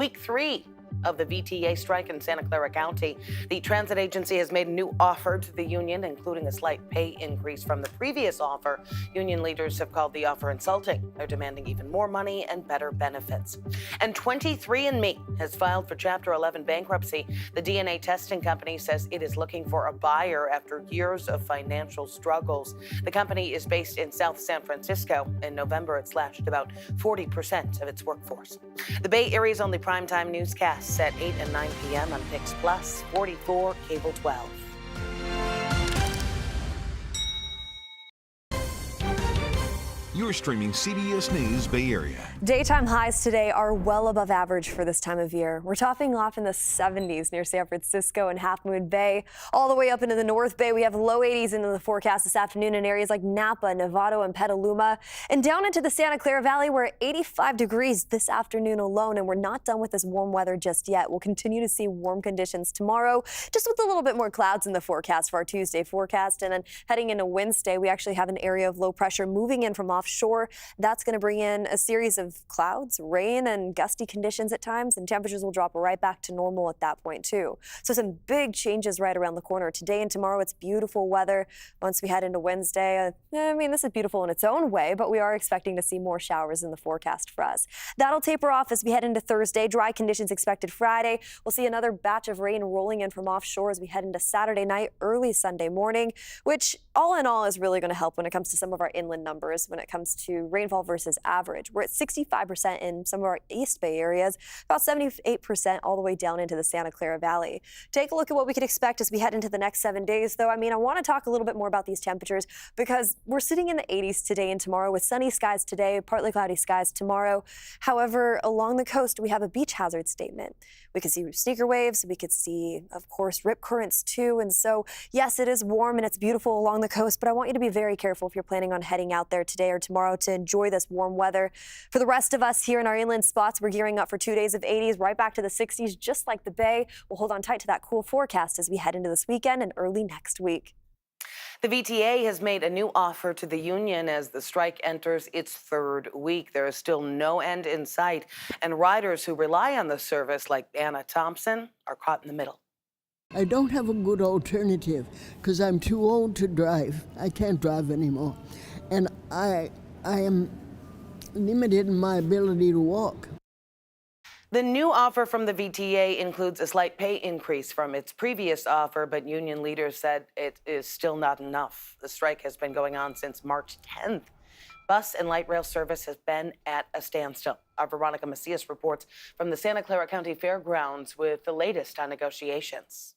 Week 3 of the VTA strike in Santa Clara County. The transit agency has made a new offer to the union, including a slight pay increase from the previous offer. Union leaders have called the offer insulting. They're demanding even more money and better benefits. And 23andMe has filed for Chapter 11 bankruptcy. The DNA testing company says it is looking for a buyer after years of financial struggles. The company is based in South San Francisco. In November, it slashed about 40% of its workforce. The Bay Area's only primetime newscasts at 8 and 9 p.m. on Pix Plus, 44, Cable 12. You're streaming CBS News Bay Area. Daytime highs today are well above average for this time of year. We're topping off in the 70s near San Francisco and Half Moon Bay. All the way up into the North Bay, we have low 80s into the forecast this afternoon in areas like Napa, Novato, and Petaluma. And down into the Santa Clara Valley, we're at 85 degrees this afternoon alone. And we're not done with this warm weather just yet. We'll continue to see warm conditions tomorrow, just with a little bit more clouds in the forecast for our Tuesday forecast. And then heading into Wednesday, we actually have an area of low pressure moving in from offshore. That's going to bring in a series of clouds, rain, and gusty conditions at times, and temperatures will drop right back to normal at that point too. So some big changes right around the corner. Today and tomorrow, it's beautiful weather. Once we head into Wednesday, this is beautiful in its own way, but we are expecting to see more showers in the forecast for us. That'll taper off as we head into Thursday. Dry conditions expected Friday. We'll see another batch of rain rolling in from offshore as we head into Saturday night, early Sunday morning, which all in all is really going to help when it comes to some of our inland numbers when it comes to rainfall versus average. We're at 65% in some of our East Bay areas, about 78% all the way down into the Santa Clara Valley. Take a look at what we could expect as we head into the next 7 days, though. I want to talk a little bit more about these temperatures because we're sitting in the 80s today and tomorrow with sunny skies today, partly cloudy skies tomorrow. However, along the coast, we have a beach hazard statement. We could see sneaker waves. We could see, of course, rip currents too. And so, yes, it is warm and it's beautiful along the coast, but I want you to be very careful if you're planning on heading out there today or tomorrow to enjoy this warm weather. For the rest of us here in our inland spots, we're gearing up for 2 days of 80s, right back to the 60s, just like the Bay. We'll hold on tight to that cool forecast as we head into this weekend and early next week. The VTA has made a new offer to the union as the strike enters its third week. There is still no end in sight, and riders who rely on the service, like Anna Thompson, are caught in the middle. I don't have a good alternative because I'm too old to drive. I can't drive anymore. And I am limited in my ability to walk. The new offer from the VTA includes a slight pay increase from its previous offer, but union leaders said it is still not enough. The strike has been going on since March 10th. Bus and light rail service has been at a standstill. Our Veronica Macias reports from the Santa Clara County Fairgrounds with the latest on negotiations.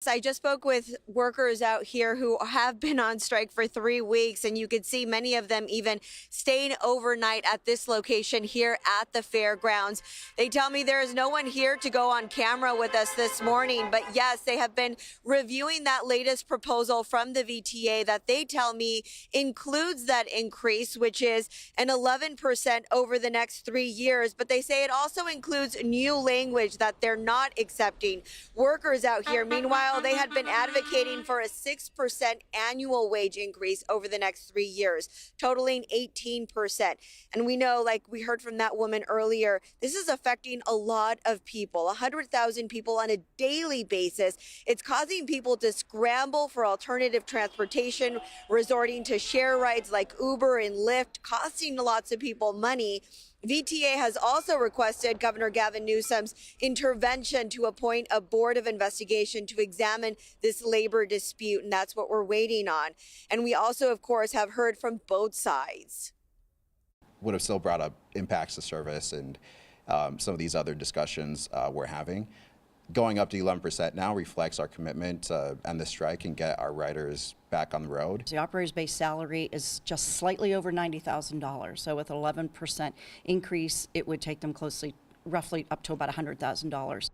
I just spoke with workers out here who have been on strike for 3 weeks, and you could see many of them even staying overnight at this location here at the fairgrounds. They tell me there is no one here to go on camera with us this morning, but yes, they have been reviewing that latest proposal from the VTA that they tell me includes that increase, which is an 11% over the next 3 years. But they say it also includes new language that they're not accepting. Workers out here, meanwhile, they had been advocating for a 6% annual wage increase over the next 3 years, totaling 18%. And we know, like we heard from that woman earlier, this is affecting a lot of people, 100,000 people on a daily basis. It's causing people to scramble for alternative transportation, resorting to share rides like Uber and Lyft, costing lots of people money. VTA has also requested Governor Gavin Newsom's intervention to appoint a board of investigation to examine this labor dispute, and that's what we're waiting on. And we also, of course, have heard from both sides. Would have still brought up impacts to service and some of these other discussions we're having. Going up to 11% now reflects our commitment to end the strike and get our riders back on the road. The operator's base salary is just slightly over $90,000. So with an 11% increase, it would take them roughly up to about $100,000.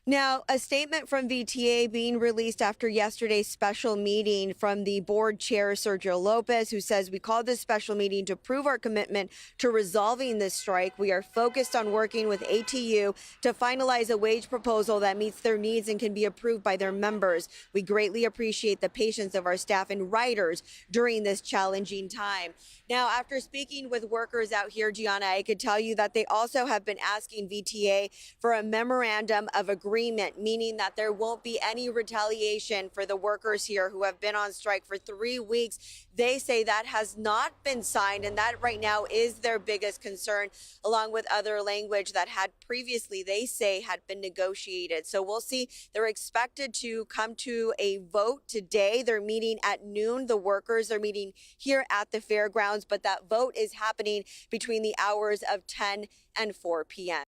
Now, a statement from VTA being released after yesterday's special meeting from the board chair, Sergio Lopez, who says, "We called this special meeting to prove our commitment to resolving this strike. We are focused on working with ATU to finalize a wage proposal that meets their needs and can be approved by their members. We greatly appreciate the patience of our staff and writers during this challenging time." Now, after speaking with workers out here, Gianna, I could tell you that they also have been asking VTA for a memorandum of agreement, meaning that there won't be any retaliation for the workers here who have been on strike for 3 weeks. They say that has not been signed, and that right now is their biggest concern, along with other language that had previously, they say, had been negotiated. So we'll see. They're expected to come to a vote today. They're meeting at noon. The workers are meeting here at the fairgrounds, but that vote is happening between the hours of 10 and 4 p.m.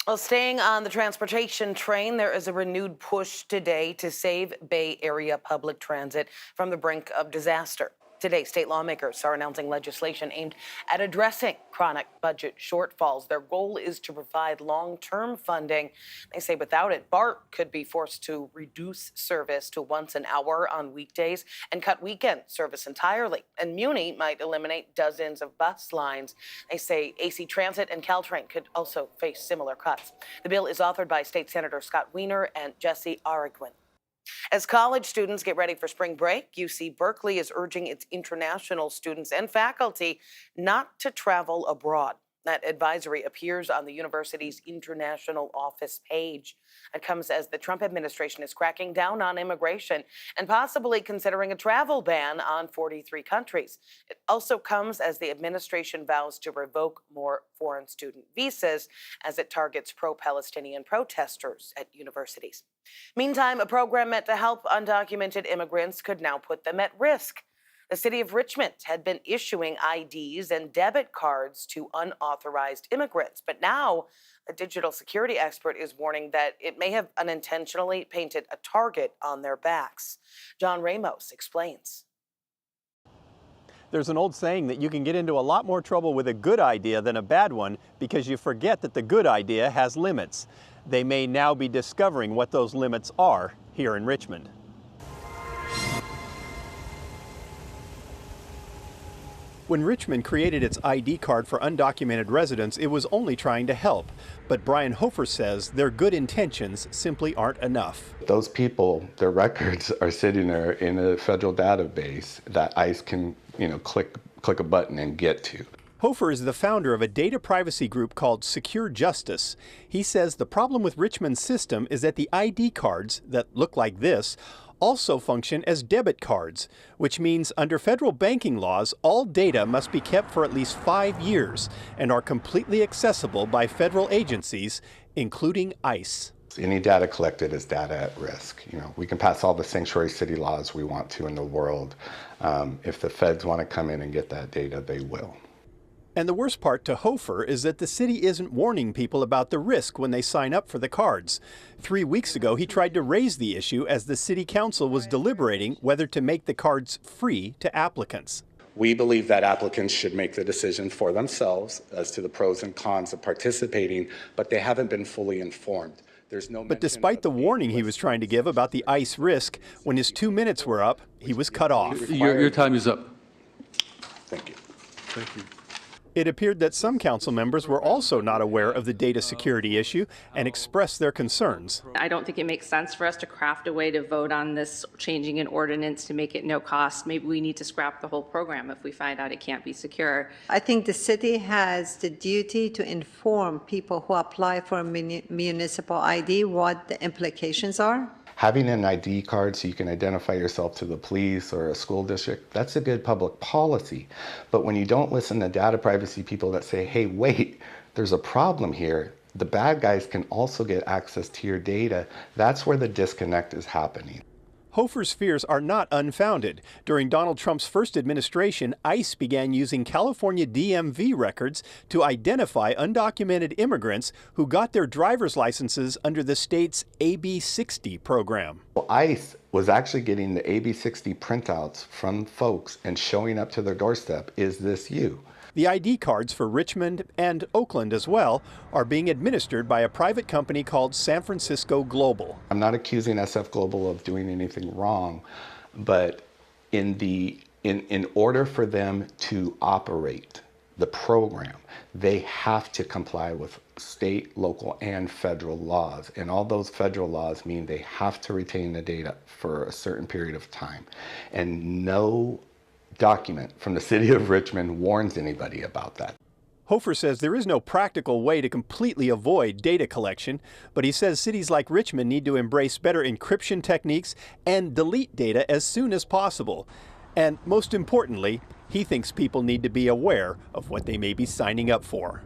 Well, staying on the transportation train, there is a renewed push today to save Bay Area public transit from the brink of disaster. Today, state lawmakers are announcing legislation aimed at addressing chronic budget shortfalls. Their goal is to provide long-term funding. They say without it, BART could be forced to reduce service to once an hour on weekdays and cut weekend service entirely. And Muni might eliminate dozens of bus lines. They say AC Transit and Caltrain could also face similar cuts. The bill is authored by State Senator Scott Wiener and Jesse Arreguin. As college students get ready for spring break, UC Berkeley is urging its international students and faculty not to travel abroad. That advisory appears on the university's international office page. It comes as the Trump administration is cracking down on immigration and possibly considering a travel ban on 43 countries. It also comes as the administration vows to revoke more foreign student visas as it targets pro-Palestinian protesters at universities. Meantime, a program meant to help undocumented immigrants could now put them at risk. The city of Richmond had been issuing IDs and debit cards to unauthorized immigrants, but now a digital security expert is warning that it may have unintentionally painted a target on their backs. John Ramos explains. There's an old saying that you can get into a lot more trouble with a good idea than a bad one because you forget that the good idea has limits. They may now be discovering what those limits are here in Richmond. When Richmond created its ID card for undocumented residents, it was only trying to help. But Brian Hofer says their good intentions simply aren't enough. Those people, their records are sitting there in a federal database that ICE can, click a button and get to. Hofer is the founder of a data privacy group called Secure Justice. He says the problem with Richmond's system is that the ID cards that look like this also function as debit cards, which means under federal banking laws, all data must be kept for at least 5 years and are completely accessible by federal agencies, including ICE. Any data collected is data at risk. We can pass all the sanctuary city laws we want to in the world. If the feds want to come in and get that data, they will. And the worst part to Hofer is that the city isn't warning people about the risk when they sign up for the cards. 3 weeks ago, he tried to raise the issue as the city council was deliberating whether to make the cards free to applicants. We believe that applicants should make the decision for themselves as to the pros and cons of participating, but they haven't been fully informed. But despite the warning he was trying to give about the ICE risk, when his 2 minutes were up, he was cut off. Your time is up. Thank you. Thank you. It appeared that some council members were also not aware of the data security issue and expressed their concerns. I don't think it makes sense for us to craft a way to vote on this changing an ordinance to make it no cost. Maybe we need to scrap the whole program if we find out it can't be secure. I think the city has the duty to inform people who apply for a municipal ID what the implications are. Having an ID card so you can identify yourself to the police or a school district, that's a good public policy. But when you don't listen to data privacy people that say, hey, wait, there's a problem here, the bad guys can also get access to your data. That's where the disconnect is happening. Hofer's fears are not unfounded. During Donald Trump's first administration, ICE began using California DMV records to identify undocumented immigrants who got their driver's licenses under the state's AB60 program. Well, ICE was actually getting the AB60 printouts from folks and showing up to their doorstep, is this you? The ID cards for Richmond and Oakland as well are being administered by a private company called San Francisco Global. I'm not accusing SF Global of doing anything wrong, but in order for them to operate the program, they have to comply with state, local, and federal laws. And all those federal laws mean they have to retain the data for a certain period of time. And no document from the city of Richmond warns anybody about that. Hofer says there is no practical way to completely avoid data collection, but he says cities like Richmond need to embrace better encryption techniques and delete data as soon as possible. And most importantly, he thinks people need to be aware of what they may be signing up for.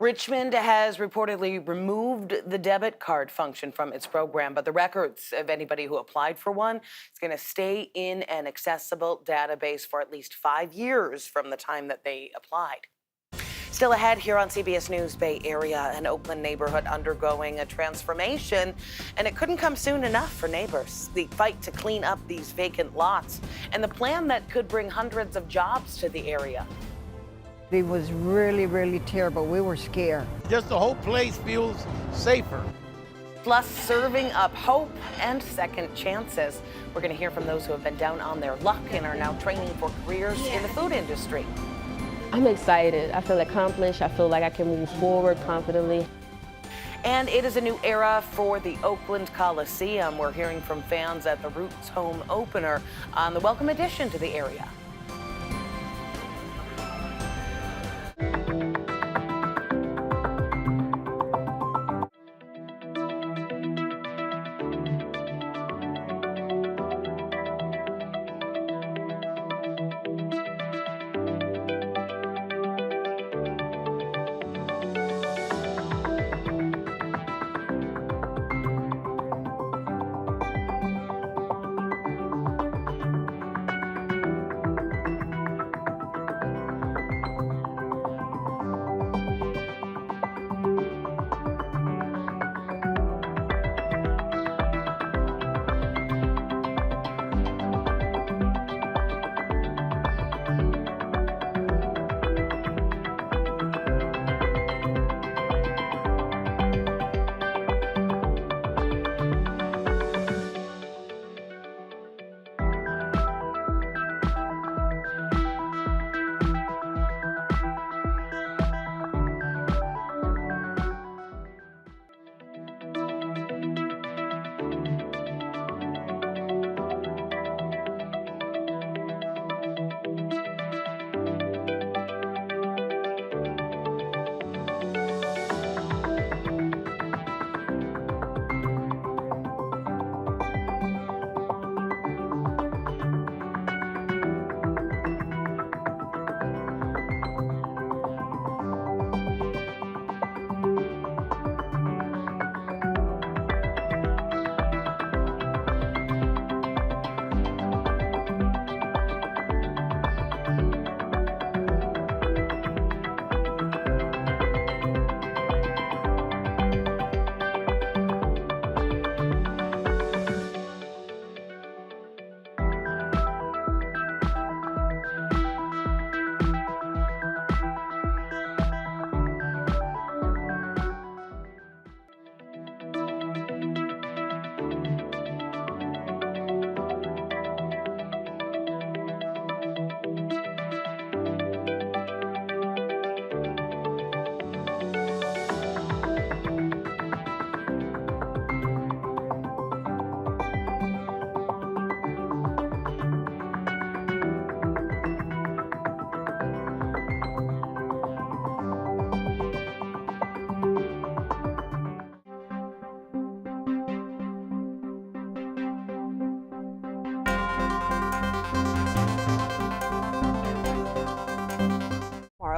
Richmond has reportedly removed the debit card function from its program, but the records of anybody who applied for one is going to stay in an accessible database for at least 5 years from the time that they applied. Still ahead here on CBS News Bay Area, an Oakland neighborhood undergoing a transformation, and it couldn't come soon enough for neighbors. The fight to clean up these vacant lots and the plan that could bring hundreds of jobs to the area. It was really, really terrible. We were scared. Just the whole place feels safer. Plus, serving up hope and second chances. We're going to hear from those who have been down on their luck and are now training for careers in the food industry. I'm excited. I feel accomplished. I feel like I can move forward confidently. And it is a new era for the Oakland Coliseum. We're hearing from fans at the Roots home opener on the welcome addition to the area.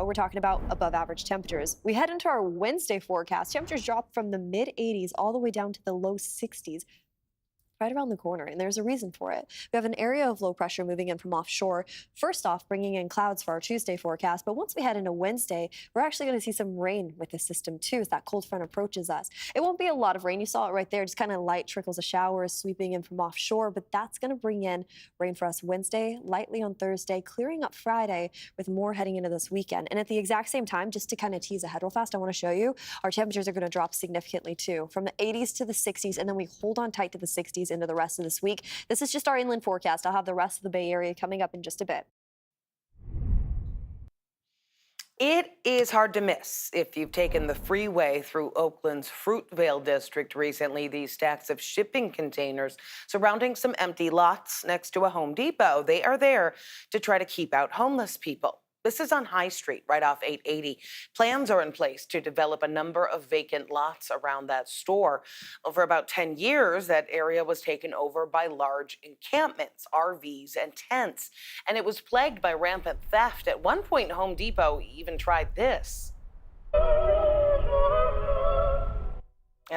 We're talking about above average temperatures. We head into our Wednesday forecast. Temperatures drop from the mid 80s all the way down to the low 60s. right around the corner, and there's a reason for it. We have an area of low pressure moving in from offshore. First off, bringing in clouds for our Tuesday forecast, but once we head into Wednesday, we're actually going to see some rain with the system too as that cold front approaches us. It won't be a lot of rain. You saw it right there, just kind of light trickles of showers sweeping in from offshore, but that's going to bring in rain for us Wednesday, lightly on Thursday, clearing up Friday with more heading into this weekend. And at the exact same time, just to kind of tease ahead real fast, I want to show you our temperatures are going to drop significantly too, from the 80s to the 60s, and then we hold on tight to the 60s into the rest of this week. This is just our inland forecast. I'll have the rest of the Bay Area coming up in just a bit. It is hard to miss if you've taken the freeway through Oakland's Fruitvale district recently. These stacks of shipping containers surrounding some empty lots next to a Home Depot. They are there to try to keep out homeless people. This is on High Street, right off 880. Plans are in place to develop a number of vacant lots around that store. Over about 10 years, that area was taken over by large encampments, RVs, and tents. And it was plagued by rampant theft. At one point, Home Depot even tried this.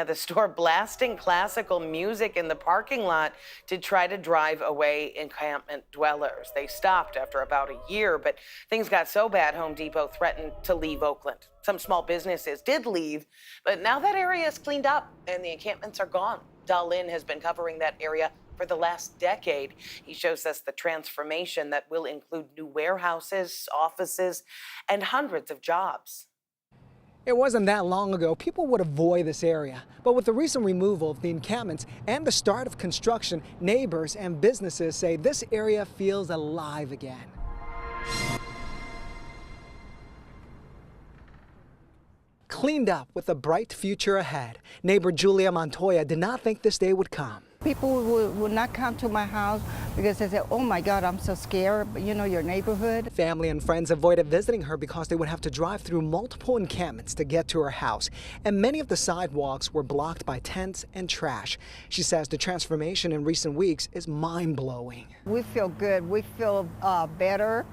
The store blasting classical music in the parking lot to try to drive away encampment dwellers. They stopped after about a year, but things got so bad, Home Depot threatened to leave Oakland. Some small businesses did leave, but now that area is cleaned up and the encampments are gone. Dahlin has been covering that area for the last decade. He shows us the transformation that will include new warehouses, offices, and hundreds of jobs. It wasn't that long ago people would avoid this area, but with the recent removal of the encampments and the start of construction, neighbors and businesses say this area feels alive again. Cleaned up with a bright future ahead, neighbor Julia Montoya did not think this day would come. People would not come to my house because they said, oh my God, I'm so scared, you know, your neighborhood. Family and friends avoided visiting her because they would have to drive through multiple encampments to get to her house. And many of the sidewalks were blocked by tents and trash. She says the transformation in recent weeks is mind-blowing. We feel good. We feel better.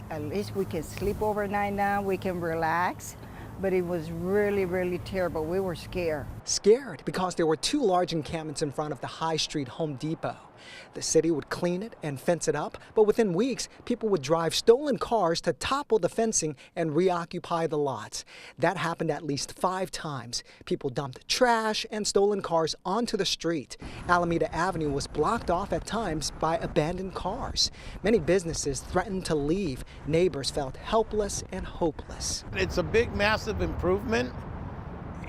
At least we can sleep overnight now. We can relax. But it was really, really terrible. We were scared. Scared because there were two large encampments in front of the High Street Home Depot. The city would clean it and fence it up, but within weeks, people would drive stolen cars to topple the fencing and reoccupy the lots. That happened at least 5 times. People dumped trash and stolen cars onto the street. Alameda Avenue was blocked off at times by abandoned cars. Many businesses threatened to leave. Neighbors felt helpless and hopeless. It's a big, massive improvement,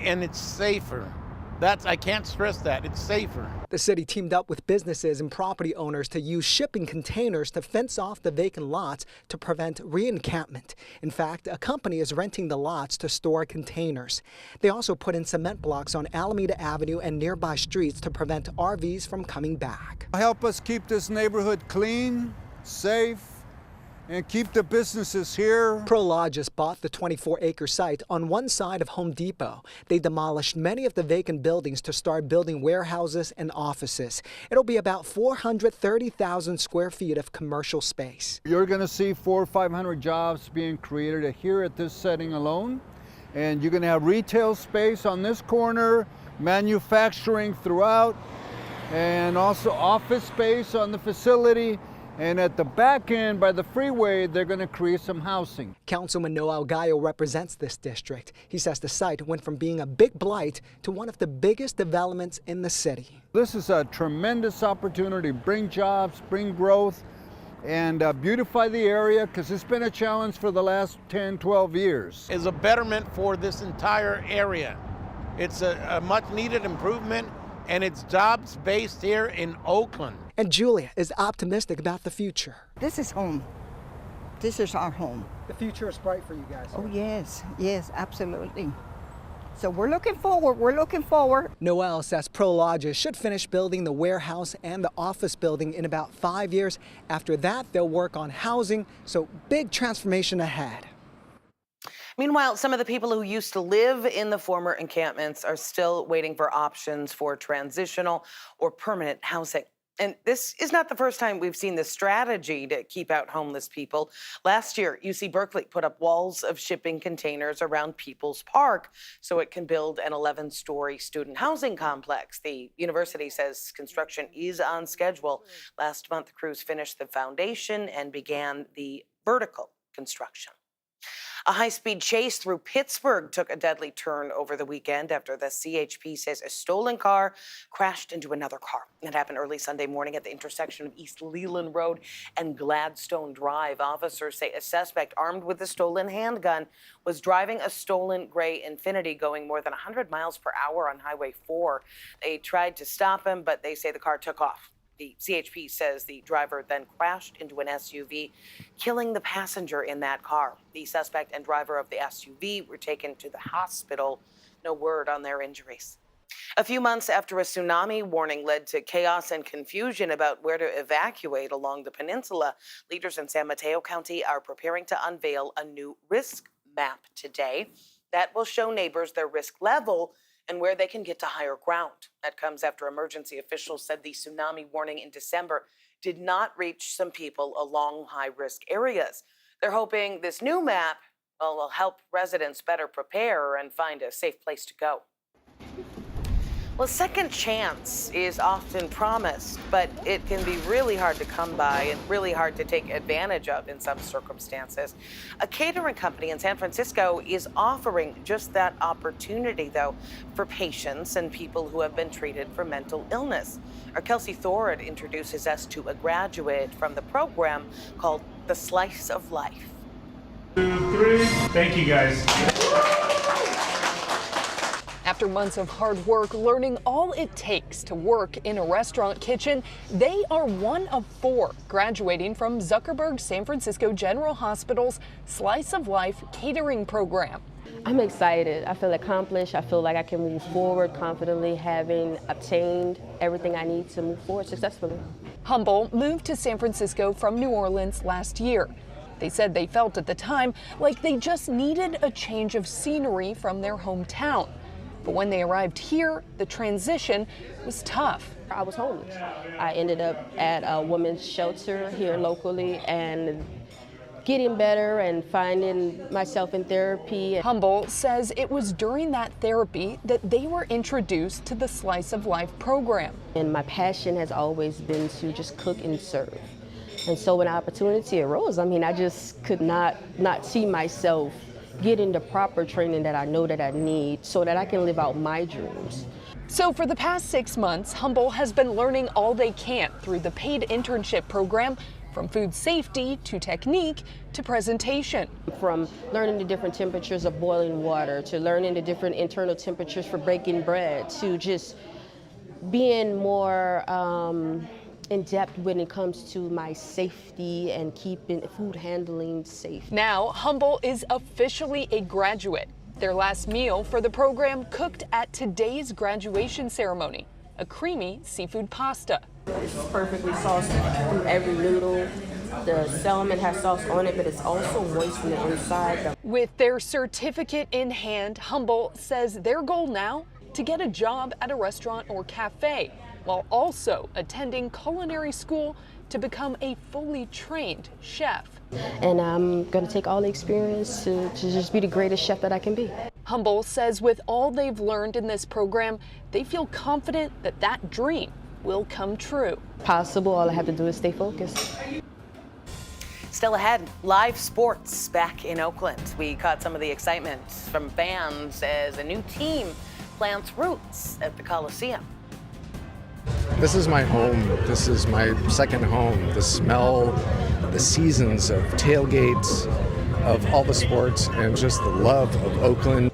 and it's safer. I can't stress that. It's safer. The city teamed up with businesses and property owners to use shipping containers to fence off the vacant lots to prevent re-encampment. In fact, a company is renting the lots to store containers. They also put in cement blocks on Alameda Avenue and nearby streets to prevent RVs from coming back. Help us keep this neighborhood clean, safe, and keep the businesses here. Prologis bought the 24-acre site on one side of Home Depot. They demolished many of the vacant buildings to start building warehouses and offices. It'll be about 430,000 square feet of commercial space. You're going to see 400 or 500 jobs being created here at this setting alone. And you're going to have retail space on this corner, manufacturing throughout, and also office space on the facility. And at the back end, by the freeway, they're going to create some housing. Councilman Noel Gallo represents this district. He says the site went from being a big blight to one of the biggest developments in the city. This is a tremendous opportunity to bring jobs, bring growth, and beautify the area, because it's been a challenge for the last 10, 12 years. It's a betterment for this entire area. It's a much-needed improvement, and it's jobs based here in Oakland. And Julia is optimistic about the future. This is home. This is our home. The future is bright for you guys. Oh, yes. Yes, absolutely. So we're looking forward. We're looking forward. Noel says Prologis should finish building the warehouse and the office building in about 5 years. After that, they'll work on housing. So big transformation ahead. Meanwhile, some of the people who used to live in the former encampments are still waiting for options for transitional or permanent housing. And this is not the first time we've seen this strategy to keep out homeless people. Last year, UC Berkeley put up walls of shipping containers around People's Park so it can build an 11-story student housing complex. The university says construction is on schedule. Last month, crews finished the foundation and began the vertical construction. A high-speed chase through Pittsburgh took a deadly turn over the weekend after the CHP says a stolen car crashed into another car. It happened early Sunday morning at the intersection of East Leland Road and Gladstone Drive. Officers say a suspect armed with a stolen handgun was driving a stolen gray Infiniti going more than 100 miles per hour on Highway 4. They tried to stop him, but they say the car took off. The CHP says the driver then crashed into an SUV, killing the passenger in that car. The suspect and driver of the SUV were taken to the hospital. No word on their injuries. A few months after a tsunami warning led to chaos and confusion about where to evacuate along the peninsula, leaders in San Mateo County are preparing to unveil a new risk map today that will show neighbors their risk level and where they can get to higher ground. That comes after emergency officials said the tsunami warning in December did not reach some people along high-risk areas. They're hoping this new map will help residents better prepare and find a safe place to go. Well, a second chance is often promised, but it can be really hard to come by and really hard to take advantage of in some circumstances. A catering company in San Francisco is offering just that opportunity, though, for patients and people who have been treated for mental illness. Our Kelsey Thorud introduces us to a graduate from the program called The Slice of Life. 2, 3. Thank you, guys. After months of hard work learning all it takes to work in a restaurant kitchen, they are one of 4 graduating from Zuckerberg San Francisco General Hospital's Slice of Life catering program. I'm excited. I feel accomplished. I feel like I can move forward confidently, having obtained everything I need to move forward successfully. Humble moved to San Francisco from New Orleans last year. They said they felt at the time like they just needed a change of scenery from their hometown. But when they arrived here, the transition was tough. I was homeless. I ended up at a women's shelter here locally and getting better and finding myself in therapy. Humble says it was during that therapy that they were introduced to the Slice of Life program. And my passion has always been to just cook and serve. And so when opportunity arose, I just could not see myself getting the proper training that I know that I need so that I can live out my dreams. So for the past 6 months, Humble has been learning all they can through the paid internship program, from food safety to technique to presentation. From learning the different temperatures of boiling water, to learning the different internal temperatures for baking bread, to just being more in depth when it comes to my safety and keeping food handling safe. Now, Humble is officially a graduate. Their last meal for the program cooked at today's graduation ceremony, a creamy seafood pasta. It's perfectly sauced through every noodle. The salmon has sauce on it, but it's also moist in the inside. With their certificate in hand, Humble says their goal now to get a job at a restaurant or cafe, while also attending culinary school to become a fully trained chef. And I'm going to take all the experience to just be the greatest chef that I can be. Humble says with all they've learned in this program, they feel confident that that dream will come true. Possible, all I have to do is stay focused. Still ahead, live sports back in Oakland. We caught some of the excitement from fans as a new team plants roots at the Coliseum. This is my home. This is my second home. The smell, the seasons of tailgates, of all the sports, and just the love of Oakland.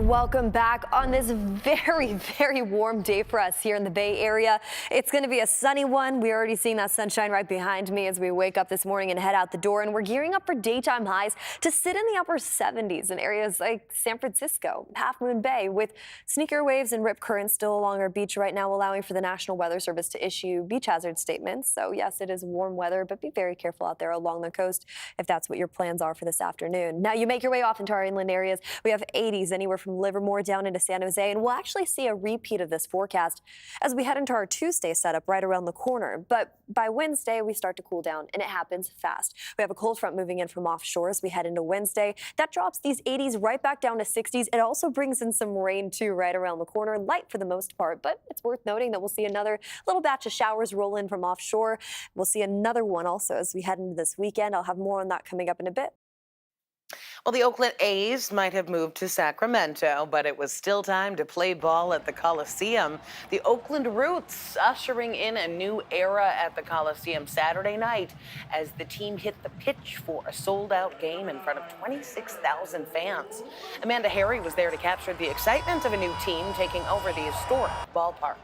Welcome back on this very, very warm day for us here in the Bay Area. It's going to be a sunny one. We're already seeing that sunshine right behind me as we wake up this morning and head out the door. And we're gearing up for daytime highs to sit in the upper 70s in areas like San Francisco, Half Moon Bay, with sneaker waves and rip currents still along our beach right now, allowing for the National Weather Service to issue beach hazard statements. So yes, it is warm weather, but be very careful out there along the coast if that's what your plans are for this afternoon. Now you make your way off into our inland areas. We have 80s anywhere from Livermore down into San Jose, and we'll actually see a repeat of this forecast as we head into our Tuesday setup right around the corner. But by Wednesday, we start to cool down, and it happens fast. We have a cold front moving in from offshore as we head into Wednesday. That drops these 80s right back down to 60s. It also brings in some rain, too, right around the corner. Light for the most part, but it's worth noting that we'll see another little batch of showers roll in from offshore. We'll see another one also as we head into this weekend. I'll have more on that coming up in a bit. Well, the Oakland A's might have moved to Sacramento, but it was still time to play ball at the Coliseum. The Oakland Roots ushering in a new era at the Coliseum Saturday night as the team hit the pitch for a sold-out game in front of 26,000 fans. Amanda Harry was there to capture the excitement of a new team taking over the historic ballpark.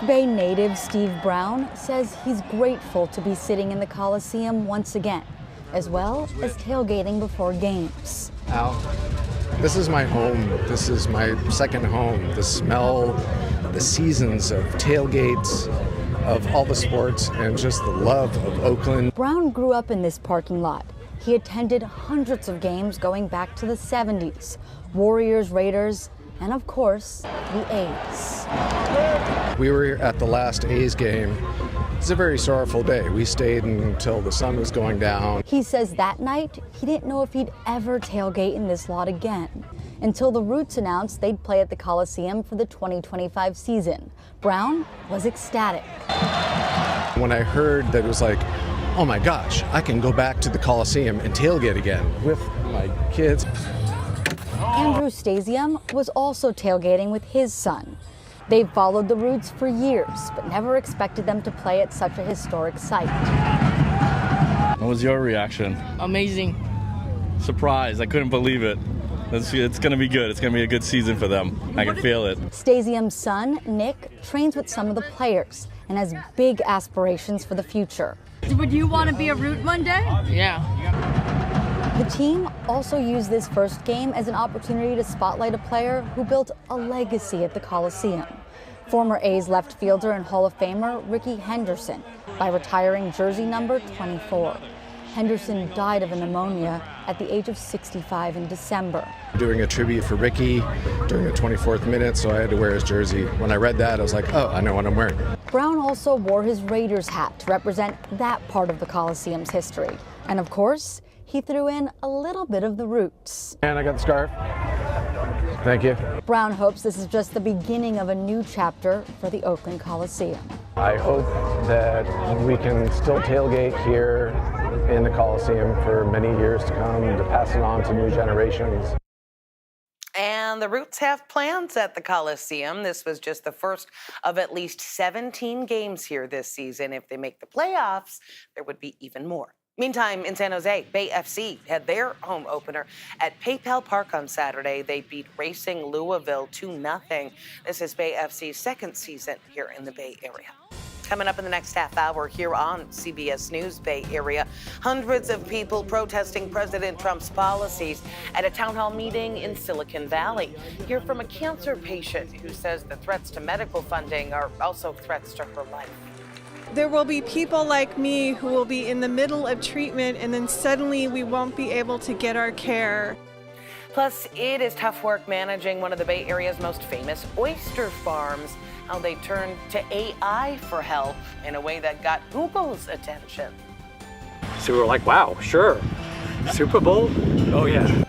Bay native Steve Brown says he's grateful to be sitting in the Coliseum once again, as well as tailgating before games. Al, this is my home. This is my second home. The smell, the seasons of tailgates, of all the sports, and just the love of Oakland. Brown grew up in this parking lot. He attended hundreds of games going back to the 70s. Warriors, Raiders, and of course, the A's. We were at the last A's game. It's a very sorrowful day. We stayed until the sun was going down. He says that night, he didn't know if he'd ever tailgate in this lot again, until the Roots announced they'd play at the Coliseum for the 2025 season. Brown was ecstatic. When I heard that, it was like, oh my gosh, I can go back to the Coliseum and tailgate again with my kids. Andrew Stasium was also tailgating with his son. They've followed the Roots for years, but never expected them to play at such a historic site. What was your reaction? Amazing. Surprised. I couldn't believe it. It's going to be good. It's going to be a good season for them. I can feel it. Stasium's son, Nick, trains with some of the players and has big aspirations for the future. Would you want to be a Root one day? Yeah. The team also used this first game as an opportunity to spotlight a player who built a legacy at the Coliseum. Former A's left fielder and Hall of Famer Ricky Henderson by retiring jersey number 24. Henderson died of a pneumonia at the age of 65 in December. Doing a tribute for Ricky during the 24th minute, so I had to wear his jersey. When I read that, I was like, oh, I know what I'm wearing. Brown also wore his Raiders hat to represent that part of the Coliseum's history. And of course, he threw in a little bit of the Roots. And I got the scarf. Thank you. Brown hopes this is just the beginning of a new chapter for the Oakland Coliseum. I hope that we can still tailgate here in the Coliseum for many years to come to pass it on to new generations. And the Roots have plans at the Coliseum. This was just the first of at least 17 games here this season. If they make the playoffs, there would be even more. Meantime, in San Jose, Bay FC had their home opener at PayPal Park on Saturday. They beat Racing Louisville 2-0. This is Bay FC's second season here in the Bay Area. Coming up in the next half hour here on CBS News Bay Area, hundreds of people protesting President Trump's policies at a town hall meeting in Silicon Valley. Hear from a cancer patient who says the threats to medical funding are also threats to her life. There will be people like me who will be in the middle of treatment and then suddenly we won't be able to get our care. Plus, it is tough work managing one of the Bay Area's most famous oyster farms. How they turned to AI for help in a way that got Google's attention. So we were like, wow, sure. Super Bowl? Oh yeah.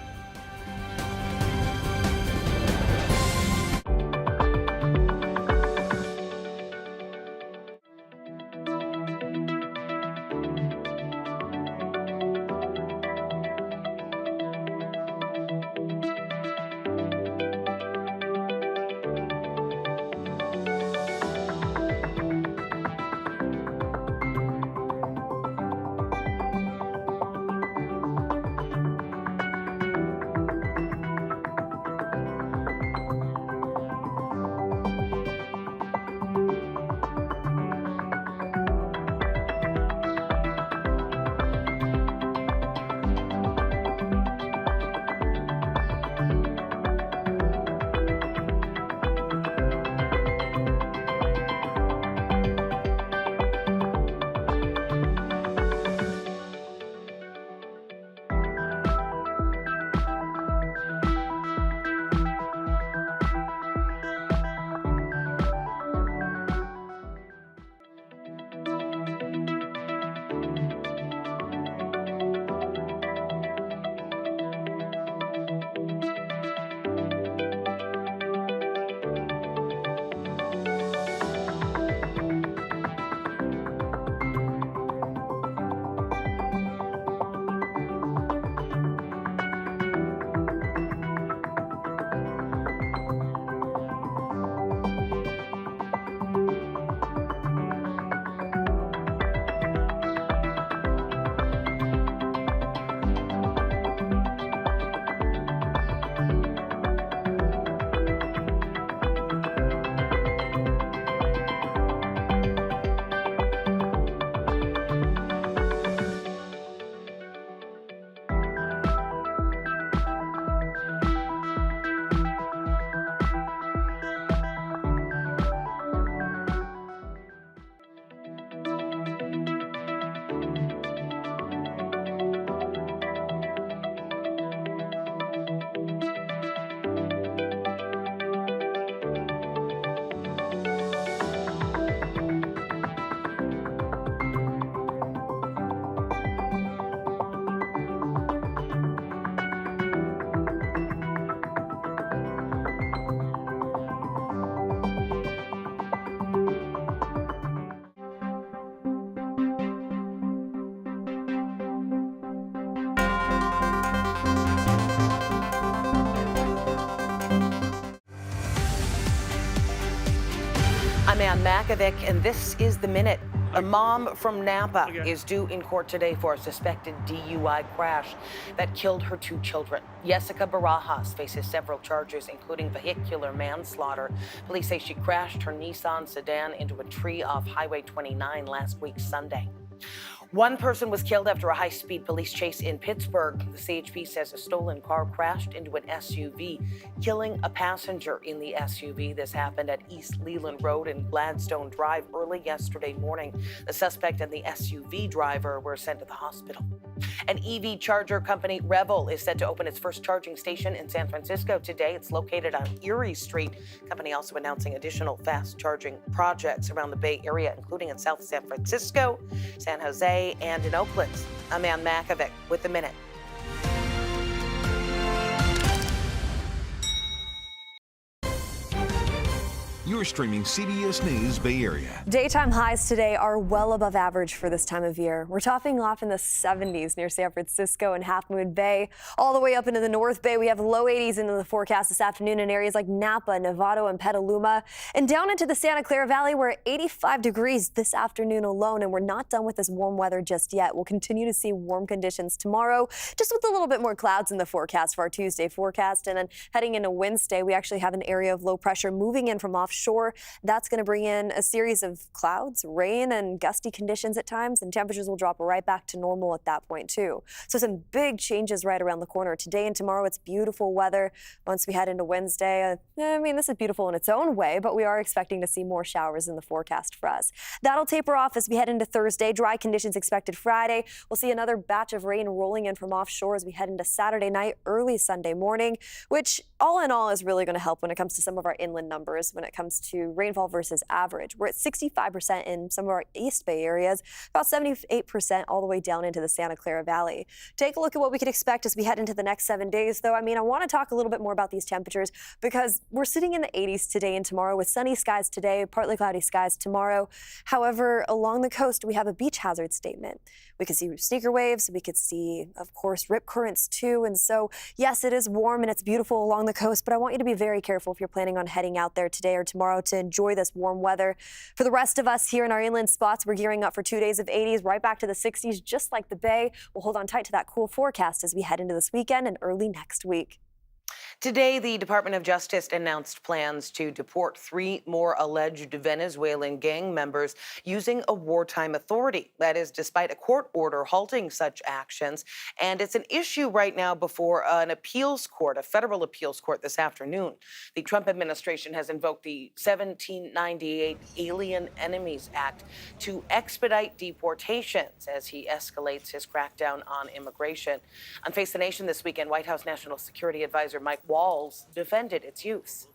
I'm Ann Makovic, and this is The Minute. A mom from Napa is due in court today for a suspected DUI crash that killed her 2 children. Jessica Barajas faces several charges, including vehicular manslaughter. Police say she crashed her Nissan sedan into a tree off Highway 29 last week, Sunday. 1 person was killed after a high-speed police chase in Pittsburgh. The CHP says a stolen car crashed into an SUV, killing a passenger in the SUV. This happened at East Leland Road and Gladstone Drive early yesterday morning. The suspect and the SUV driver were sent to the hospital. An EV charger company, Revel, is set to open its first charging station in San Francisco today. It's located on Erie Street. The company also announcing additional fast charging projects around the Bay Area, including in South San Francisco, San Jose, and in Oakland. I'm Ann Makovic with The Minute. You're streaming CBS News Bay Area. Daytime highs today are well above average for this time of year. We're topping off in the 70s near San Francisco and Half Moon Bay. All the way up into the North Bay, we have low 80s into the forecast this afternoon in areas like Napa, Novato, and Petaluma. And down into the Santa Clara Valley, we're at 85 degrees this afternoon alone. And we're not done with this warm weather just yet. We'll continue to see warm conditions tomorrow, just with a little bit more clouds in the forecast for our Tuesday forecast. And then heading into Wednesday, we actually have an area of low pressure moving in from offshore. That's going to bring in a series of clouds, rain, and gusty conditions at times, and temperatures will drop right back to normal at that point too. So some big changes right around the corner. Today and tomorrow, it's beautiful weather. Once we head into Wednesday, I mean, this is beautiful in its own way, but we are expecting to see more showers in the forecast for us. That'll taper off as we head into Thursday. Dry conditions expected Friday. We'll see another batch of rain rolling in from offshore as we head into Saturday night, early Sunday morning, which all in all is really going to help when it comes to some of our inland numbers when it comes to rainfall versus average. We're at 65% in some of our East Bay areas, about 78% all the way down into the Santa Clara Valley. Take a look at what we could expect as we head into the next 7 days, though. I mean, I want to talk a little bit more about these temperatures because we're sitting in the 80s today and tomorrow with sunny skies today, partly cloudy skies tomorrow. However, along the coast, we have a beach hazard statement. We could see sneaker waves. We could see, of course, rip currents too. And so, yes, it is warm and it's beautiful along the coast, but I want you to be very careful if you're planning on heading out there today or tomorrow to enjoy this warm weather. For the rest of us here in our inland spots, we're gearing up for 2 days of 80s, right back to the 60s, just like the Bay. We'll hold on tight to that cool forecast as we head into this weekend and early next week. Today, the Department of Justice announced plans to deport 3 more alleged Venezuelan gang members using a wartime authority. That is, despite a court order halting such actions. And it's an issue right now before an appeals court, a federal appeals court this afternoon. The Trump administration has invoked the 1798 Alien Enemies Act to expedite deportations as he escalates his crackdown on immigration. On Face the Nation this weekend, White House National Security Advisor Mike Walls defended its use.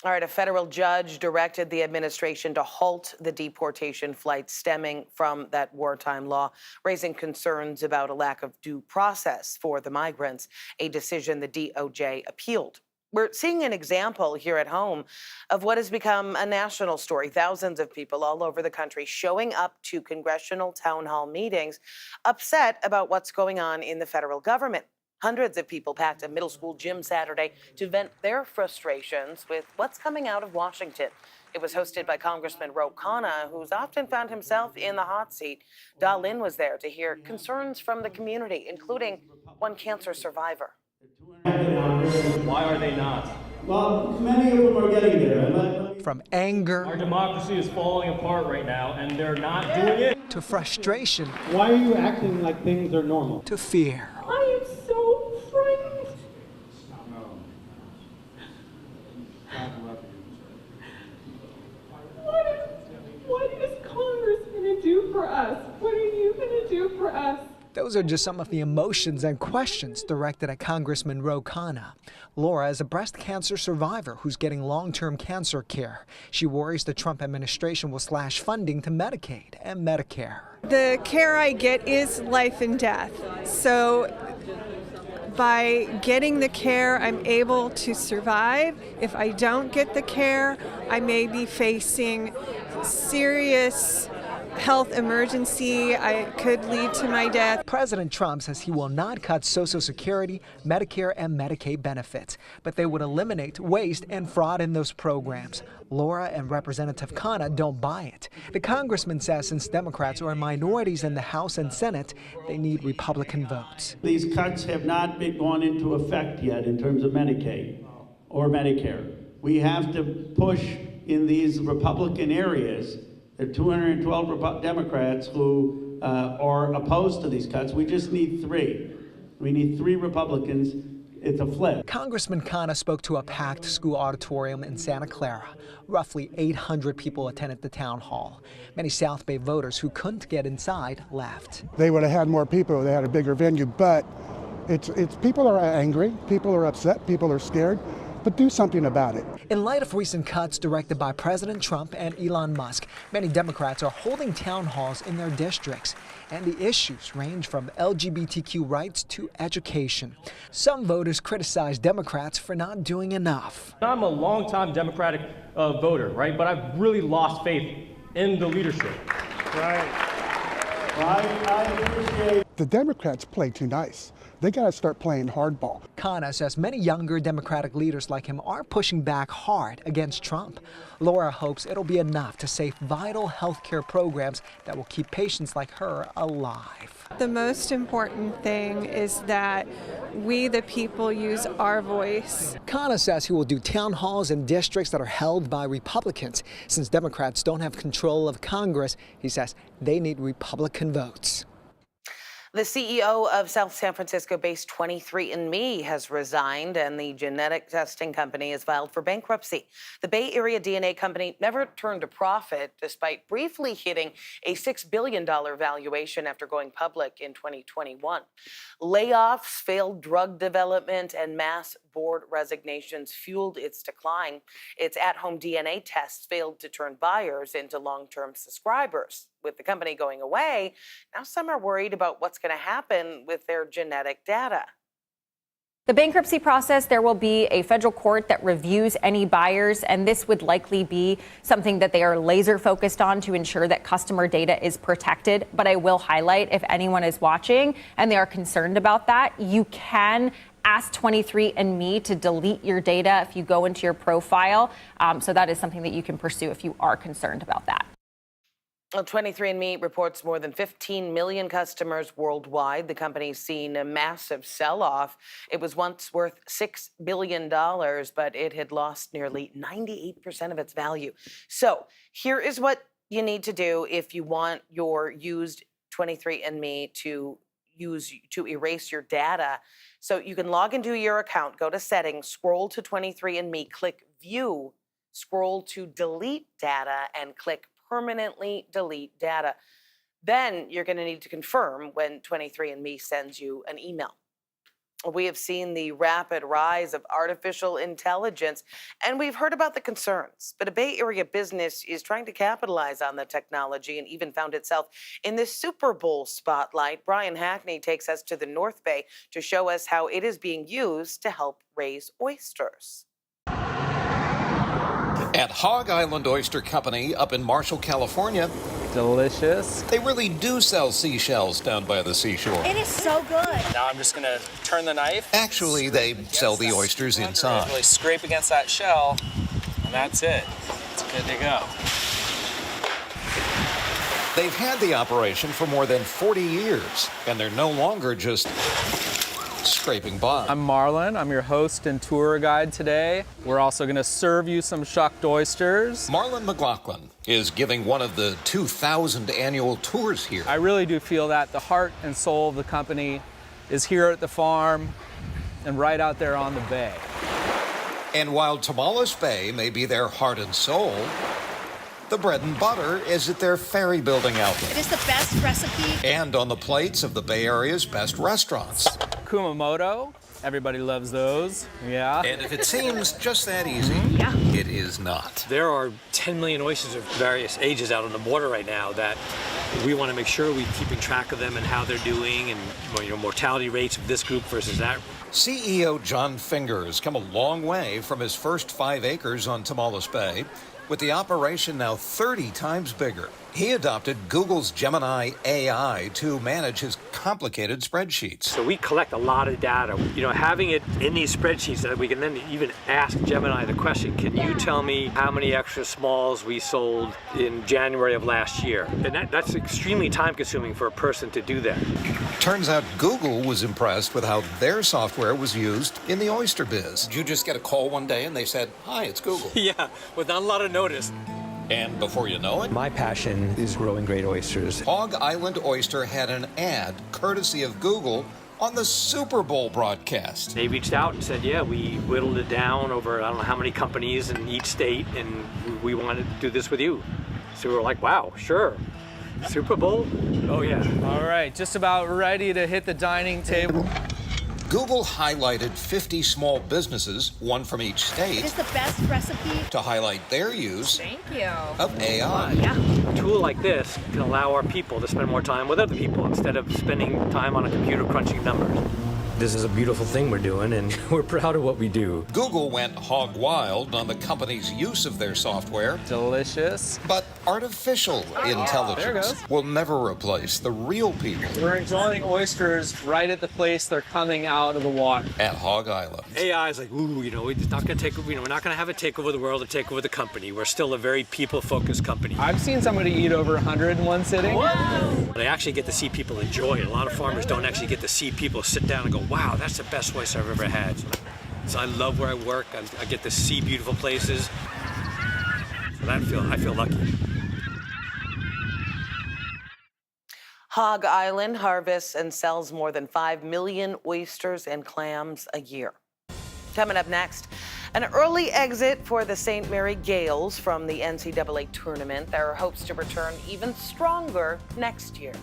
All right, a federal judge directed the administration to halt the deportation flights stemming from that wartime law, raising concerns about a lack of due process for the migrants, a decision the DOJ appealed. We're seeing an example here at home of what has become a national story. Thousands of people all over the country showing up to congressional town hall meetings, upset about what's going on in the federal government. Hundreds of people packed a middle school gym Saturday to vent their frustrations with what's coming out of Washington. It was hosted by Congressman Ro Khanna, who's often found himself in the hot seat. Da Lin was there to hear concerns from the community, including one cancer survivor. Why are they not? Well, many of them are getting there. From anger. Our democracy is falling apart right now, and they're not doing it. To frustration. Why are you acting like things are normal? To fear. I am so frightened. What is Congress going to do for us? What are you going to do for us? Those are just some of the emotions and questions directed at Congressman Ro Khanna. Laura is a breast cancer survivor who's getting long-term cancer care. She worries the Trump administration will slash funding to Medicaid and Medicare. The care I get is life and death. So by getting the care, I'm able to survive. If I don't get the care, I may be facing serious health emergency. I could lead to my death. President Trump says he will not cut Social Security, Medicare, and Medicaid benefits, but they would eliminate waste and fraud in those programs. Laura and Representative Khanna don't buy it. The congressman says since Democrats are minorities in the House and Senate, they need Republican votes. These cuts have not gone into effect yet in terms of Medicaid or Medicare. We have to push in these Republican areas. There are 212 Democrats who are opposed to these cuts. We just need 3. We need 3 Republicans. It's a flip. Congressman Khanna spoke to a packed school auditorium in Santa Clara. Roughly 800 people attended the town hall. Many South Bay voters who couldn't get inside left. They would have had more people if they had a bigger venue, but it's people are angry, people are upset, people are scared. But do something about it. In light of recent cuts directed by President Trump and Elon Musk, many Democrats are holding town halls in their districts. And the issues range from LGBTQ rights to education. Some voters criticize Democrats for not doing enough. I'm a longtime Democratic voter, right? But I've really lost faith in the leadership. Right. I appreciate. The Democrats play too nice. They got to start playing hardball. Khanna says many younger Democratic leaders like him are pushing back hard against Trump. Laura hopes it'll be enough to save vital health care programs that will keep patients like her alive. The most important thing is that we, the people, use our voice. Khanna says he will do town halls in districts that are held by Republicans. Since Democrats don't have control of Congress, he says they need Republican votes. The CEO of South San Francisco-based 23andMe has resigned, and the genetic testing company has filed for bankruptcy. The Bay Area DNA company never turned a profit, despite briefly hitting a $6 billion valuation after going public in 2021. Layoffs, failed drug development, and mass board resignations fueled its decline. Its at-home DNA tests failed to turn buyers into long-term subscribers. With the company going away, now some are worried about what's going to happen with their genetic data. The bankruptcy process, there will be a federal court that reviews any buyers, and this would likely be something that they are laser focused on to ensure that customer data is protected. But I will highlight, if anyone is watching and they are concerned about that, you can ask 23andMe to delete your data if you go into your profile. So that is something that you can pursue if you are concerned about that. Well, 23andMe reports more than 15 million customers worldwide. The company's seen a massive sell-off. It was once worth $6 billion, but it had lost nearly 98% of its value. So here is what you need to do if you want your used 23andMe to erase your data. So you can log into your account, go to settings, scroll to 23andMe, click view, scroll to delete data, and click permanently delete data. Then you're going to need to confirm when 23andMe sends you an email. We have seen the rapid rise of artificial intelligence, and we've heard about the concerns. But a Bay Area business is trying to capitalize on the technology and even found itself in the Super Bowl spotlight. Brian Hackney takes us to the North Bay to show us how it is being used to help raise oysters. At Hog Island Oyster Company up in Marshall, California. Delicious. They really do sell seashells down by the seashore. It is so good. Now I'm just gonna turn the knife. Actually, they sell the oysters inside. Really scrape against that shell, and that's it. It's good to go. They've had the operation for more than 40 years, and they're no longer just scraping by. I'm Marlon. I'm your host and tour guide today. We're also going to serve you some shucked oysters. Marlon McLaughlin is giving one of the 2,000 annual tours here. I really do feel that the heart and soul of the company is here at the farm and right out there on the bay. And while Tomales Bay may be their heart and soul, the bread and butter is at their ferry building outlet. It is the best recipe. And on the plates of the Bay Area's best restaurants. Kumamoto, everybody loves those, yeah. And if it seems just that easy, it is not. There are 10 million oysters of various ages out on the water right now that we want to make sure we're keeping track of them and how they're doing and mortality rates of this group versus that. CEO John Finger has come a long way from his first 5 acres on Tomales Bay. with the operation now 30 times bigger. He adopted Google's Gemini AI to manage his complicated spreadsheets. So we collect a lot of data. You know, having it in these spreadsheets that we can then even ask Gemini the question, can you tell me how many extra smalls we sold in January of last year? And that's extremely time consuming for a person to do that. Turns out Google was impressed with how their software was used in the oyster biz. Did you just get a call one day and they said, "Hi, it's Google"? Yeah, with not a lot of notice. And before you know it, my passion is growing great oysters. Hog Island Oyster had an ad, courtesy of Google, on the Super Bowl broadcast. They reached out and said, yeah, we whittled it down over I don't know how many companies in each state, and we wanted to do this with you. So we were like, wow, sure. Super Bowl? Oh, yeah. All right, just about ready to hit the dining table. Google highlighted 50 small businesses, one from each state, It is the best recipe. to highlight their use Thank you. of AI. Yeah. A tool like this can allow our people to spend more time with other people instead of spending time on a computer crunching numbers. This is a beautiful thing we're doing, and we're proud of what we do. Google went hog wild on the company's use of their software. Delicious. But artificial intelligence will never replace the real people. We're enjoying oysters right at the place they're coming out of the water. At Hog Island. AI is like, ooh, you know, it's not going to take, you know, we're not going to have it take over the world or take over the company. We're still a very people-focused company. I've seen somebody eat over 100 in one sitting. Wow. They actually get to see people enjoy it. A lot of farmers don't actually get to see people sit down and go, wow, that's the best oyster I've ever had. So I love where I work. I get to see beautiful places. So I feel lucky. Hog Island harvests and sells more than 5 million oysters and clams a year. Coming up next, an early exit for the St. Mary Gales from the NCAA tournament. There are hopes to return even stronger next year.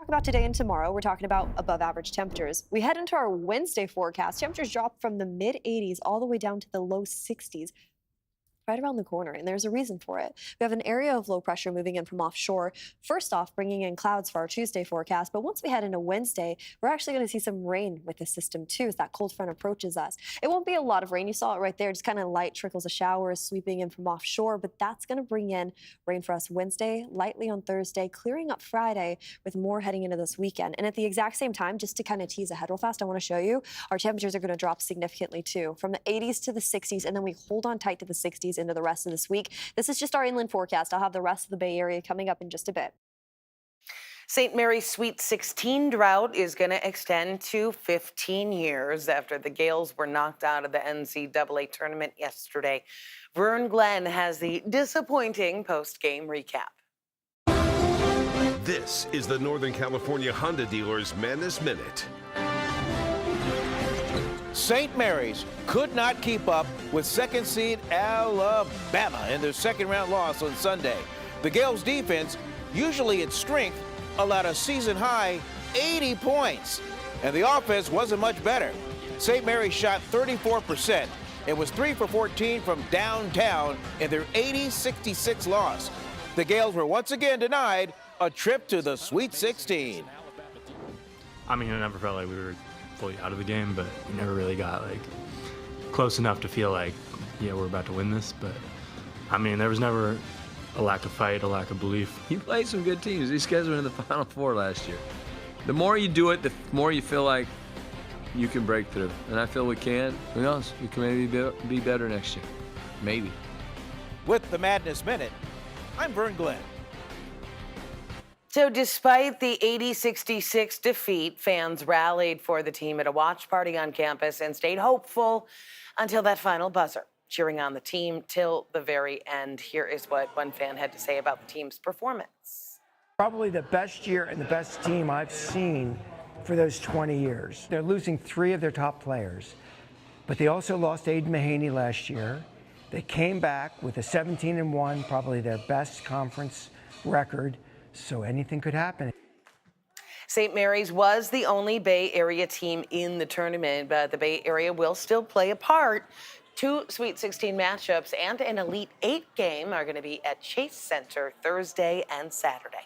About today and tomorrow, we're talking about above average temperatures. We head into our Wednesday forecast. Temperatures drop from the mid 80s all the way down to the low 60s. right around the corner, and there's a reason for it. We have an area of low pressure moving in from offshore, first off bringing in clouds for our Tuesday forecast, but once we head into Wednesday, we're actually going to see some rain with the system too as that cold front approaches us. It won't be a lot of rain. You saw it right there, just kind of light trickles of showers sweeping in from offshore, but that's going to bring in rain for us Wednesday, lightly on Thursday, clearing up Friday with more heading into this weekend. And at the exact same time, just to kind of tease ahead real fast, I want to show you our temperatures are going to drop significantly too, from the 80s to the 60s, and then we hold on tight to the 60s into the rest of this week. This is just our inland forecast. I'll have the rest of the Bay Area coming up in just a bit. St. Mary's Sweet 16 drought is going to extend to 15 years after the Gales were knocked out of the NCAA tournament yesterday. Vern Glenn has the disappointing post-game recap. This is the Northern California Honda dealers Madness Minute. St. Mary's could not keep up with second seed Alabama in their second round loss on Sunday. The Gales defense, usually its strength, allowed a season high 80 points, and the offense wasn't much better. St. Mary's shot 34% and was 3 for 14 from downtown in their 80-66 loss. The Gales were once again denied a trip to the Sweet 16. I mean, I never felt like we were fully out of the game, but we never really got like close enough to feel like, yeah, we're about to win this. But I mean, there was never a lack of fight, a lack of belief. You played some good teams. These guys were in the Final Four last year. The more you do it, the more you feel like you can break through. And I feel we can. Who knows? We can maybe be better next year. Maybe. With the Madness Minute, I'm Vern Glenn. So despite the 80-66 defeat, fans rallied for the team at a watch party on campus and stayed hopeful until that final buzzer, cheering on the team till the very end. Here is what one fan had to say about the team's performance. Probably the best year and the best team I've seen for those 20 years. They're losing 3 of their top players, but they also lost Aiden Mahaney last year. They came back with a 17-1, probably their best conference record. So anything could happen. St. Mary's was the only Bay Area team in the tournament, but the Bay Area will still play a part. 2 Sweet 16 matchups and an Elite 8 game are going to be at Chase Center Thursday and Saturday.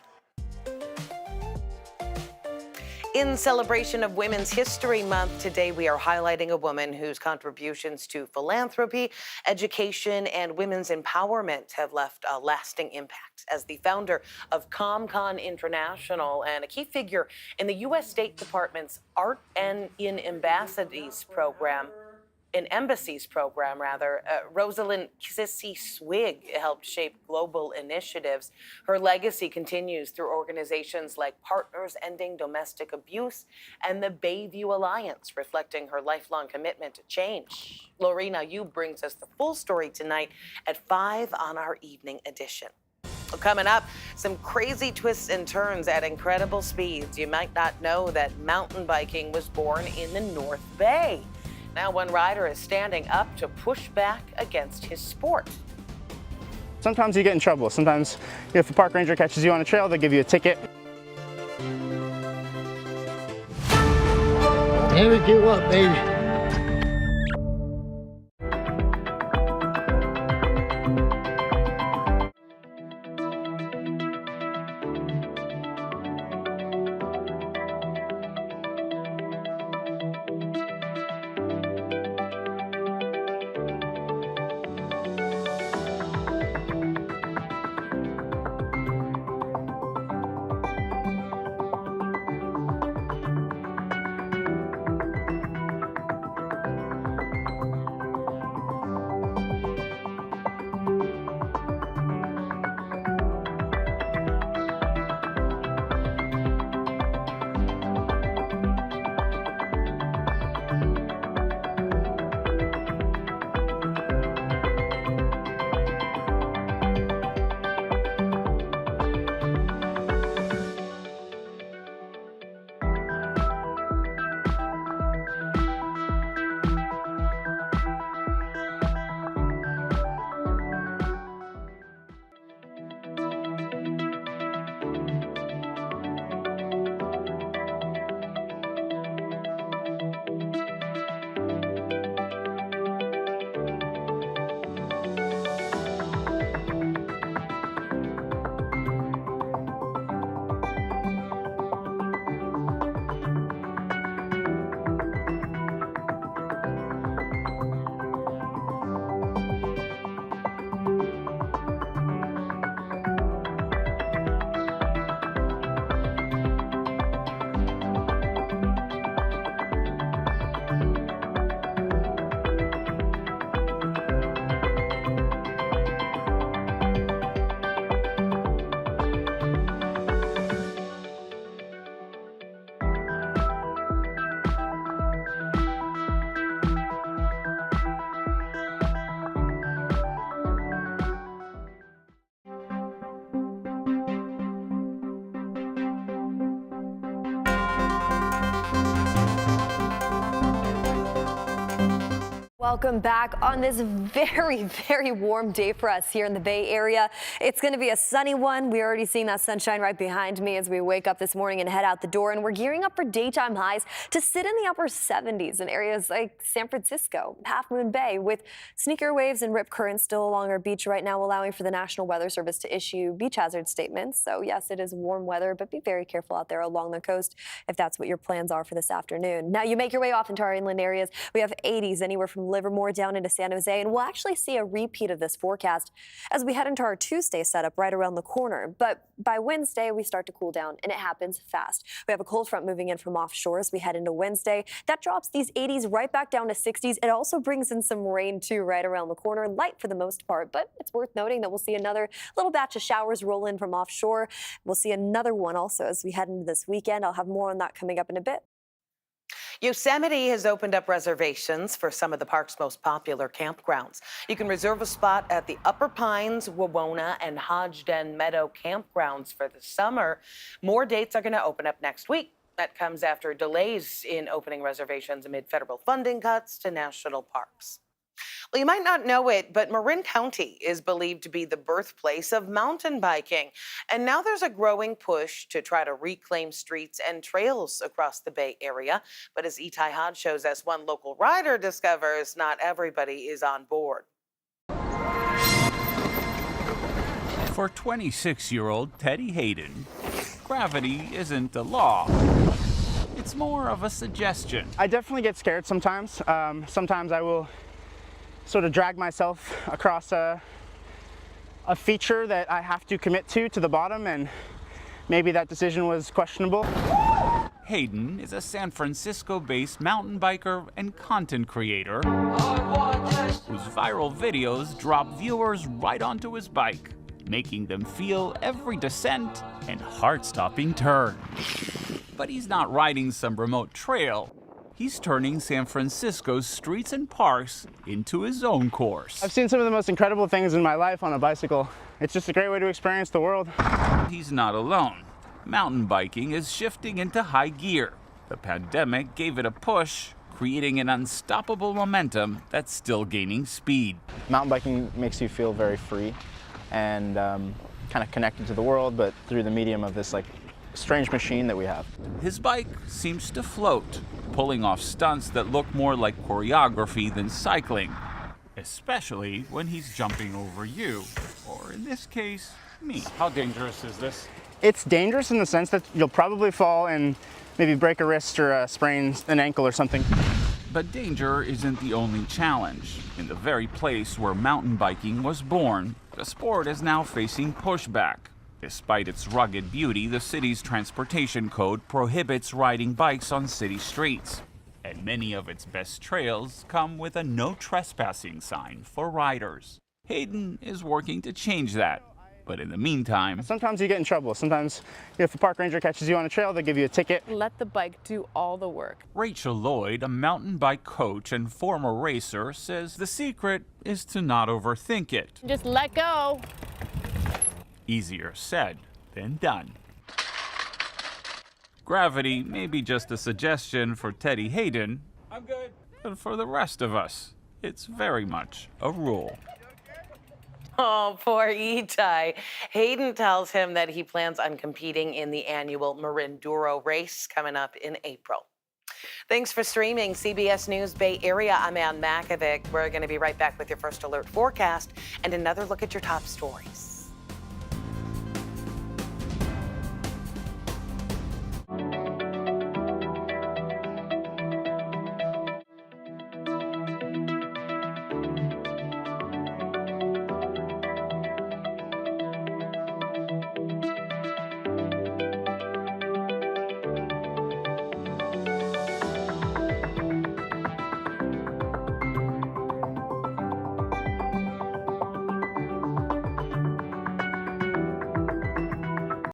In celebration of Women's History Month, today we are highlighting a woman whose contributions to philanthropy, education, and women's empowerment have left a lasting impact. As the founder of ComCon International and a key figure in the U.S. State Department's Art and in Embassies program, Rosalind Sissy Swig helped shape global initiatives. Her legacy continues through organizations like Partners Ending Domestic Abuse and the Bayview Alliance, reflecting her lifelong commitment to change. Lorena Yu brings us the full story tonight at 5 on our evening edition. Well, coming up, some crazy twists and turns at incredible speeds. You might not know that mountain biking was born in the North Bay. Now one rider is standing up to push back against his sport. Sometimes you get in trouble. Sometimes if a park ranger catches you on a trail, they give you a ticket. Never give up, baby. Welcome back on this very, very warm day for us here in the Bay Area. It's going to be a sunny one. We're already seeing that sunshine right behind me as we wake up this morning and head out the door. And we're gearing up for daytime highs to sit in the upper 70s in areas like San Francisco, Half Moon Bay, with sneaker waves and rip currents still along our beach right now, allowing for the National Weather Service to issue beach hazard statements. So yes, it is warm weather, but be very careful out there along the coast if that's what your plans are for this afternoon. Now you make your way off into our inland areas. We have 80s anywhere from Livermore down into San Jose, and we'll actually see a repeat of this forecast as we head into our Tuesday setup right around the corner. But by Wednesday, we start to cool down, and it happens fast. We have a cold front moving in from offshore as we head into Wednesday. That drops these 80s right back down to 60s. It also brings in some rain, too, right around the corner. Light for the most part, but it's worth noting that we'll see another little batch of showers roll in from offshore. We'll see another one also as we head into this weekend. I'll have more on that coming up in a bit. Yosemite has opened up reservations for some of the park's most popular campgrounds. You can reserve a spot at the Upper Pines, Wawona, and Hodgden Meadow campgrounds for the summer. More dates are going to open up next week. That comes after delays in opening reservations amid federal funding cuts to national parks. Well, you might not know it, but Marin County is believed to be the birthplace of mountain biking. And now there's a growing push to try to reclaim streets and trails across the Bay Area. But as Itai Hodge shows us, one local rider discovers not everybody is on board. For 26-year-old Teddy Hayden, gravity isn't a law. It's more of a suggestion. I definitely get scared sometimes. Sometimes I will sort of drag myself across a feature that I have to commit to the bottom, and maybe that decision was questionable. Hayden is a San Francisco-based mountain biker and content creator whose viral videos drop viewers right onto his bike, making them feel every descent and heart-stopping turn. But he's not riding some remote trail. He's turning San Francisco's streets and parks into his own course. I've seen some of the most incredible things in my life on a bicycle. It's just a great way to experience the world. He's not alone. Mountain biking is shifting into high gear. The pandemic gave it a push, creating an unstoppable momentum that's still gaining speed. Mountain biking makes you feel very free and kind of connected to the world, but through the medium of this strange machine that we have. His bike seems to float, pulling off stunts that look more like choreography than cycling, especially when he's jumping over you, or in this case, me. How dangerous is this? It's dangerous in the sense that you'll probably fall and maybe break a wrist or sprain an ankle or something. But danger isn't the only challenge. In the very place where mountain biking was born, the sport is now facing pushback. Despite its rugged beauty, the city's transportation code prohibits riding bikes on city streets. And many of its best trails come with a no trespassing sign for riders. Hayden is working to change that. But in the meantime, sometimes you get in trouble. Sometimes if the park ranger catches you on a trail, they give you a ticket. Let the bike do all the work. Rachel Lloyd, a mountain bike coach and former racer, says the secret is to not overthink it. Just let go. Easier said than done. Gravity may be just a suggestion for Teddy Hayden. I'm good. But for the rest of us, it's very much a rule. Oh, poor Itai. Hayden tells him that he plans on competing in the annual Marin Duro race coming up in April. Thanks for streaming CBS News Bay Area. I'm Ann Makovic. We're going to be right back with your first alert forecast and another look at your top stories.